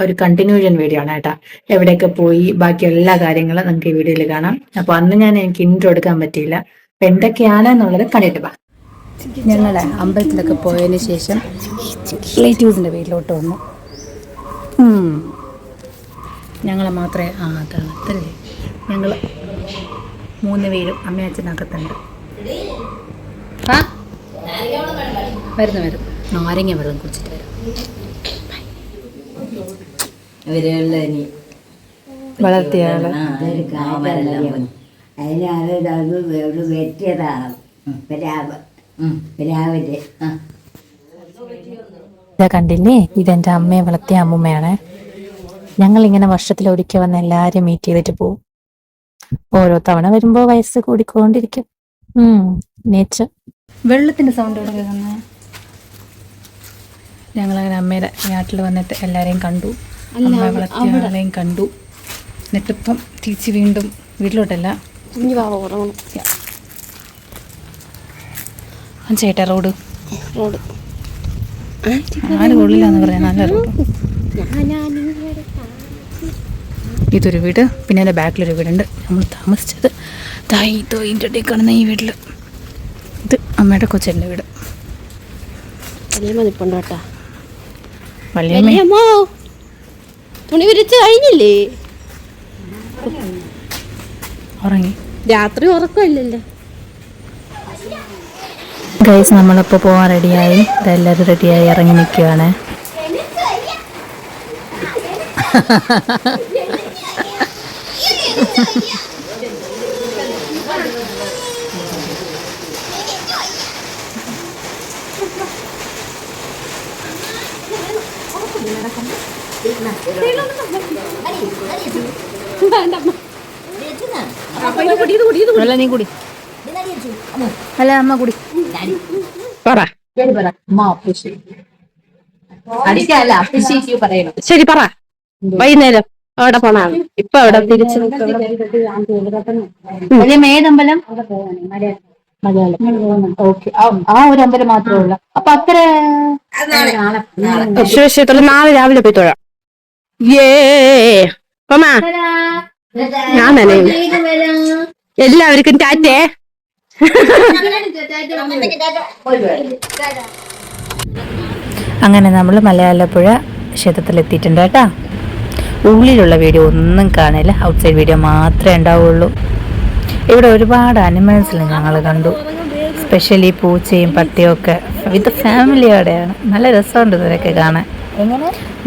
ഒരു continuation video ആണ് കേട്ടോ. എവിടെയൊക്കെ പോയി ബാക്കി എല്ലാ കാര്യങ്ങളും നിങ്ങൾക്ക് ഈ വീഡിയോയിൽ കാണാം. അപ്പൊ അന്ന് എനിക്ക് ഇൻട്രോ എടുക്കാൻ പറ്റിയില്ല. അപ്പൊ എന്തൊക്കെയാണെന്നുള്ളത് കണ്ടിട്ട് വാ. ഞങ്ങളെ അമ്പലത്തിലൊക്കെ പോയതിന് ശേഷം റിലേറ്റീവ്സിന്റെ വീട്ടിലോട്ട് വന്നു. ഞങ്ങളെ മാത്രമേ അതാണ് അത്രല്ലേ. ഞങ്ങൾ 3 പേരും അമ്മയച്ഛനകത്തുണ്ട്. വരും നാരങ്ങ വെള്ളം കുടിച്ചിട്ട് വരും. വളർത്തിയ കണ്ടില്ലേ, ഇതെന്റെ അമ്മയെ വളർത്തിയ അമ്മൂമ്മയാണ്. ഞങ്ങളിങ്ങനെ വർഷത്തിലൊരിക്കൽ വന്ന് എല്ലാരും മീറ്റ് ചെയ്തിട്ട് പോവും. ഓരോ തവണ വരുമ്പോ വയസ്സ് കൂടിക്കൊണ്ടിരിക്കും. നേച്ചർ. വെള്ളത്തിന്റെ സൗണ്ട് ഇവിടെ കേൾക്കുന്ന. ഞങ്ങളങ്ങനെ അമ്മയുടെ നാട്ടിൽ വന്നിട്ട് എല്ലാരെയും കണ്ടു, അമ്മ വളർത്തിയാളെയും കണ്ടു. എന്നിട്ടിപ്പം തിരിച്ച് വീണ്ടും വീട്ടിലോട്ടല്ല, ചേട്ടാ റോഡ് ആര് കൊള്ളില്ലാന്ന് പറയാം. നല്ല റോഡ്. ഇതൊരു വീട്, പിന്നെ അതിൻ്റെ ബാക്കിലൊരു വീടുണ്ട്. നമ്മൾ താമസിച്ചത് ഇതിൻ്റെ ഇടയിൽ കാണുന്ന ഈ വീട്ടിൽ. ഇത് അമ്മയുടെ കൊച്ചൻ്റെ വീട്. തുണി വിരിച്ച് കഴിഞ്ഞില്ലേ? ഉറങ്ങി. രാത്രി ഉറക്കമില്ലല്ലോ. ഗൈസ്, നമ്മളിപ്പോൾ പോകാൻ റെഡിയായി. ഇതെല്ലാവരും റെഡിയായി ഇറങ്ങി നിൽക്കുകയാണ്. അല്ല നീ കുടി, അല്ല അമ്മ കുടി. ശരി പറ. വൈകുന്നേരം അവിടെ പോണാണ്. ഇപ്പൊ അവിടെ തിരിച്ചു മേടമ്പലം ഓക്കെ. ആ ഒരു അമ്പലം മാത്രമേ ഉള്ളൂ. അപ്പൊ അത്ര ക്ഷേത്രത്തിൽ നാളെ രാവിലെ പോയി തൊഴാം. ഞാൻ തന്നെ എല്ലാവർക്കും ടാറ്റേ. അങ്ങനെ നമ്മൾ മലയാളപ്പുഴ ക്ഷേത്രത്തിലെത്തിയിട്ടുണ്ട് കേട്ടാ. ഉള്ളിലുള്ള വീഡിയോ ഒന്നും കാണില്ല, ഔട്ട്സൈഡ് വീഡിയോ മാത്രമേ ഉണ്ടാവുള്ളൂ. ഇവിടെ ഒരുപാട് ആനിമൽസിൽ ഞങ്ങൾ കണ്ടു, സ്പെഷ്യലി പൂച്ചയും പട്ടിയും ഒക്കെ വിത്ത് ഫാമിലിയോടെയാണ്. നല്ല രസമുണ്ട് ഇവരൊക്കെ കാണാൻ.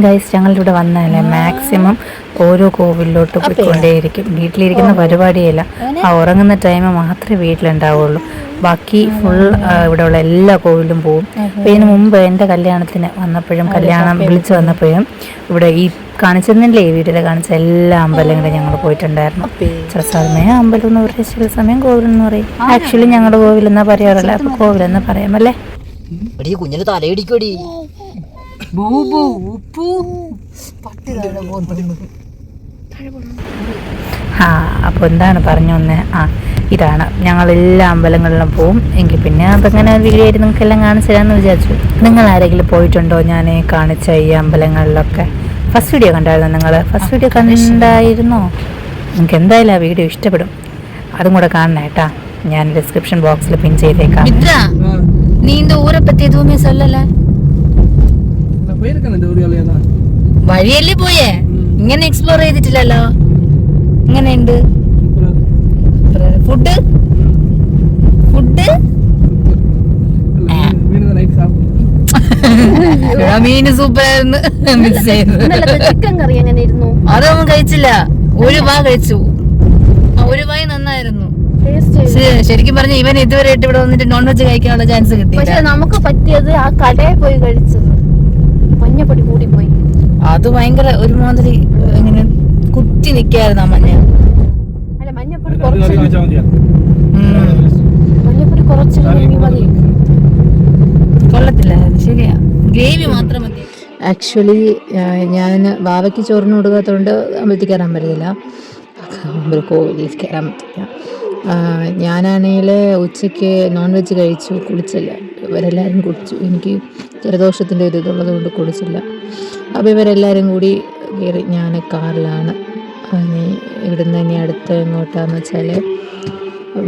ഗൈസ്, ഞങ്ങളിവിടെ വന്നാലേ മാക്സിമം ഓരോ കോവിലിലോട്ട് പോയിക്കൊണ്ടേയിരിക്കും. വീട്ടിലിരിക്കുന്ന പരിപാടിയല്ല, ആ ഉറങ്ങുന്ന ടൈം മാത്രമേ വീട്ടിലുണ്ടാവുള്ളൂ. ബാക്കി ഫുൾ ഇവിടെയുള്ള എല്ലാ കോവിലും പോവും. അപ്പോൾ ഇതിന് മുമ്പ് എൻ്റെ കല്യാണത്തിന് വന്നപ്പോഴും കല്യാണം വിളിച്ചു വന്നപ്പോഴും ഇവിടെ ഈ കാണിച്ചെന്നില്ലേ, ഈ വീട്ടിൽ കാണിച്ച എല്ലാ അമ്പലങ്ങളും ഞങ്ങൾ പോയിട്ടുണ്ടായിരുന്നു. ചില സമയം അമ്പലം എന്ന് പറയും, ചില സമയം കോവിലെന്ന് പറയും. ആക്ച്വലി ഞങ്ങളുടെ കോവിലെന്നാ പറയാറില്ല, അപ്പോൾ കോവിലെന്ന് പറയാമല്ലേ. കുഞ്ഞിന് തലയിടിക്കടി. അപ്പോൾ എന്താണ് പറഞ്ഞു വന്നേ? ഇതാണ്, ഞങ്ങൾ എല്ലാ അമ്പലങ്ങളിലും പോവും. എങ്കിൽ പിന്നെ അതങ്ങനെ വീഡിയോ ആയിട്ട് നിങ്ങൾക്കെല്ലാം കാണിച്ചു തരാമെന്ന് വിചാരിച്ചു. നിങ്ങൾ ആരെങ്കിലും പോയിട്ടുണ്ടോ ഞാൻ കാണിച്ച ഈ അമ്പലങ്ങളിലൊക്കെ? ഫസ്റ്റ് വീഡിയോ കണ്ടായിരുന്നു നിങ്ങൾ? ഫസ്റ്റ് വീഡിയോ കണ്ടായിരുന്നോ? നിങ്ങൾക്ക് എന്തായാലും ആ വീഡിയോ ഇഷ്ടപ്പെടും. അതും കൂടെ കാണണം കേട്ടാ. ഞാൻ ഡിസ്ക്രിപ്ഷൻ ബോക്സിൽ പിൻ ചെയ്തേക്കാം. നീ இந்த ஊரை பத்தி எதுவுமே சொல்லல. വഴിയല്ലേ പോയേ, ഇങ്ങനെ എക്സ്പ്ലോർ ചെയ്തിട്ടില്ലല്ലോ. എങ്ങനെയുണ്ട് ഫുഡ്? മീന് സൂപ്പറായിരുന്നു. മിസ് ചെയ്തു. ചിക്കൻ കറി എങ്ങനെയായിരുന്നു? അതൊന്നും കഴിച്ചില്ല. ഒരു വാ കഴിച്ചു. ഒരു വായി നന്നായിരുന്നു. ശരിക്കും പറഞ്ഞ ഇവൻ ഇതുവരെ ആയിട്ട് ഇവിടെ വന്നിട്ട് നോൺ വെജ് കഴിക്കാനുള്ള ചാൻസ് കിട്ടി. പക്ഷെ നമുക്ക് പറ്റിയത് ആ കടയിൽ പോയി കഴിച്ചത്. മഞ്ഞപ്പൊടി കൂടി പോയി. അത് ഭയങ്കര ഒരുമാതിരി ഇങ്ങനെ കുത്തി നിക്കായിരുന്നു ആ മഞ്ഞ. അല്ല, മഞ്ഞപ്പൊടി കുറച്ച് മതി. കൊള്ളത്തില്ല, ശരിയാ. ഗ്രേവി മാത്രം മതി. ആക്ച്വലി ഞാൻ വാവയ്ക്ക് ചോറിന് കൊടുക്കാത്തതുകൊണ്ട് അമ്പലത്തിൽ കയറാൻ പറ്റില്ല, കോവിലിൽ കയറാൻ പറ്റില്ല. ഞാനാണെങ്കിൽ ഉച്ചയ്ക്ക് നോൺ വെജ് കഴിച്ചു, കുളിച്ചില്ല. ഇവരെല്ലാവരും കുടിച്ചു. എനിക്ക് ജലദോഷത്തിൻ്റെ ഒരു ഇതുള്ളത് കൊണ്ട് കുളിച്ചില്ല. അപ്പോൾ ഇവരെല്ലാവരും കൂടി കയറി. ഞാൻ കാറിലാണ്. ഇവിടുന്ന് ഇനി അടുത്ത് എങ്ങോട്ടാന്ന് വെച്ചാൽ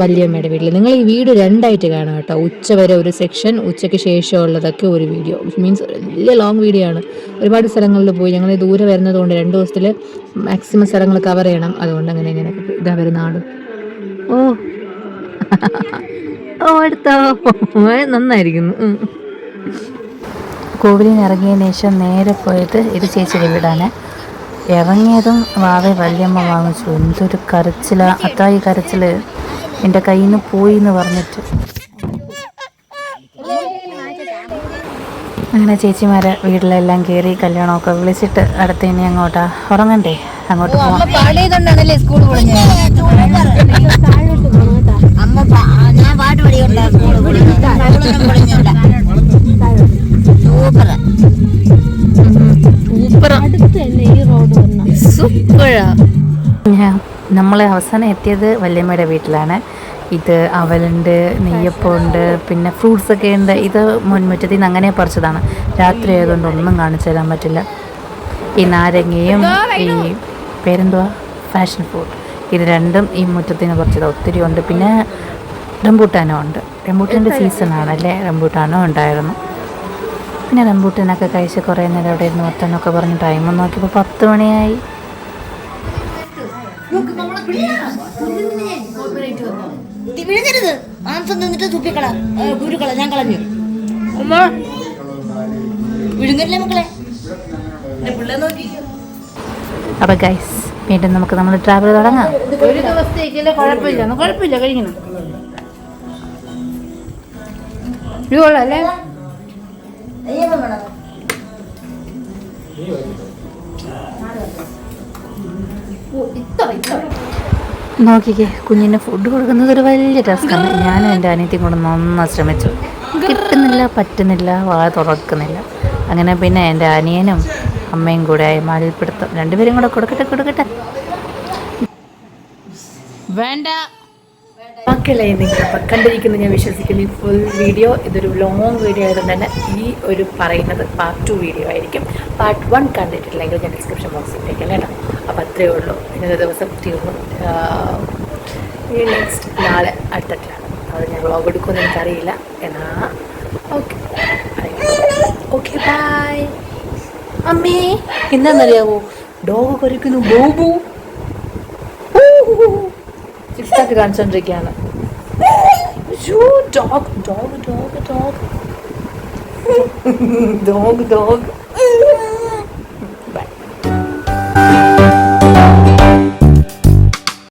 വല്യമ്മയുടെ വീട്ടിൽ. നിങ്ങൾ ഈ വീഡിയോ രണ്ടായിട്ട് കാണാം കേട്ടോ. ഉച്ച വരെ ഒരു സെക്ഷൻ, ഉച്ചയ്ക്ക് ശേഷമുള്ളതൊക്കെ ഒരു വീഡിയോ. മീൻസ് വലിയ ലോങ് വീഡിയോ ആണ്. ഒരുപാട് സ്ഥലങ്ങളിൽ പോയി. ഞങ്ങൾ ദൂരെ വരുന്നതുകൊണ്ട് 2 ദിവസത്തിൽ മാക്സിമം സ്ഥലങ്ങൾ കവർ ചെയ്യണം. അതുകൊണ്ട് അങ്ങനെ ഇതാ വരുന്ന ഓ ഓ എടുത്തോ, നന്നായിരിക്കുന്നു. കോവിലിൽ നിന്ന് ഇറങ്ങിയതിന് ശേഷം നേരെ പോയത് ഇത് ചേച്ചിയുടെ വീടാണ്. ഇറങ്ങിയതും വാവെ വല്യമ്മ വാങ്ങിച്ചു. എന്തൊരു കരച്ചില, അത്തായി കരച്ചിൽ. എൻ്റെ കയ്യിൽ നിന്ന് പോയി എന്ന് പറഞ്ഞിട്ട്. അങ്ങനെ ചേച്ചിമാരെ വീട്ടിലെല്ലാം കയറി കല്യാണമൊക്കെ വിളിച്ചിട്ട് അടുത്ത് ഇനി അങ്ങോട്ടാ ഉറങ്ങണ്ടേ, അങ്ങോട്ട് പോകാം. നമ്മളെ അവസാനം എത്തിയത് വല്യമ്മയുടെ വീട്ടിലാണ്. ഇത് അവലുണ്ട്, നെയ്യപ്പമുണ്ട്, പിന്നെ ഫ്രൂട്ട്സൊക്കെ ഉണ്ട്. ഇത് മുൻമുറ്റത്തിൽ നിന്ന് അങ്ങനെ പറിച്ചതാണ്. രാത്രി ആയതുകൊണ്ട് ഒന്നും കാണിച്ചു തരാൻ പറ്റില്ല. ഈ നാരങ്ങയും ഈ പേരെന്തുവാ, ഫാഷൻ ഫ്രൂട്ട്, ഇത് രണ്ടും ഈ മുറ്റത്തിന് പറിച്ചത്. ഒത്തിരി ഉണ്ട്. പിന്നെ റംബൂട്ടാനും ഉണ്ട്. റംബൂട്ടാൻ്റെ സീസണാണല്ലേ, റംബൂട്ടാനും ഉണ്ടായിരുന്നു. പിന്നെ റംബൂട്ടാനൊക്കെ കഴിച്ച് കുറേ നേരം അവിടെ ഇരുന്ന് വർത്താനൊക്കെ പറഞ്ഞ് ടൈം നോക്കിയപ്പോൾ 10 മണിയായി. ഞാൻ കളഞ്ഞു വിഴുങ്ങല്ലേ മക്കളെ. അപ്പോൾ ഗൈസ് വീണ്ടും നമുക്ക് നമ്മൾ ട്രാവൽ തുടങ്ങാം. ഒരു ദിവസത്തേക്കല്ലേ, കുഴപ്പമില്ല കഴിക്കണം. അല്ലേ നോക്കിക്കേ, കുഞ്ഞിന് ഫുഡ് കൊടുക്കുന്നത് ഒരു വലിയ ടാസ്ക്കാണ്. ഞാനും എൻ്റെ അനിയത്തിയും കൂടെ നന്നായി ശ്രമിച്ചു. കിട്ടുന്നില്ല, പറ്റുന്നില്ല, വാ തുറക്കുന്നില്ല. അങ്ങനെ പിന്നെ എൻ്റെ അനിയനും അമ്മയും കൂടെ ആയി മാലിപ്പിടുത്തം. 2 പേരും കൂടെ കൊടുക്കട്ടെ. വേണ്ട ബാക്കിയല്ലേ നിങ്ങളിപ്പോൾ കണ്ടിരിക്കുന്നു ഞാൻ വിശ്വസിക്കുന്നു. ഈ ഫുൾ വീഡിയോ ഇതൊരു ലോങ് വീഡിയോ ആയതുകൊണ്ട് തന്നെ ഈ ഒരു പറയുന്നത് പാർട്ട് 2 വീഡിയോ ആയിരിക്കും. പാർട്ട് 1 കണ്ടിട്ടില്ലെങ്കിൽ ഞാൻ ഡിസ്ക്രിപ്ഷൻ ബോക്സിൽ ഇട്ടേക്കാം കേട്ടോ. അപ്പോൾ അത്രയേ ഉള്ളൂ. ഇന്നത്തെ ദിവസം തീർന്നു. നെക്സ്റ്റ് നാളെ അടുത്തിട്ടാണ്. അത് ഞാൻ വ്ളോഗ് എടുക്കുമെന്ന് എനിക്കറിയില്ല. എന്നാൽ ഓക്കെ ബൈ. അമ്മേ എന്താണെന്നറിയാവോ, ഡോഗ് കൊരയ്ക്കുന്നു. ബോബു സിക്സ്റ്റാക്ക് കാണിച്ചോണ്ടിരിക്കുകയാണ്. ഡോഗ്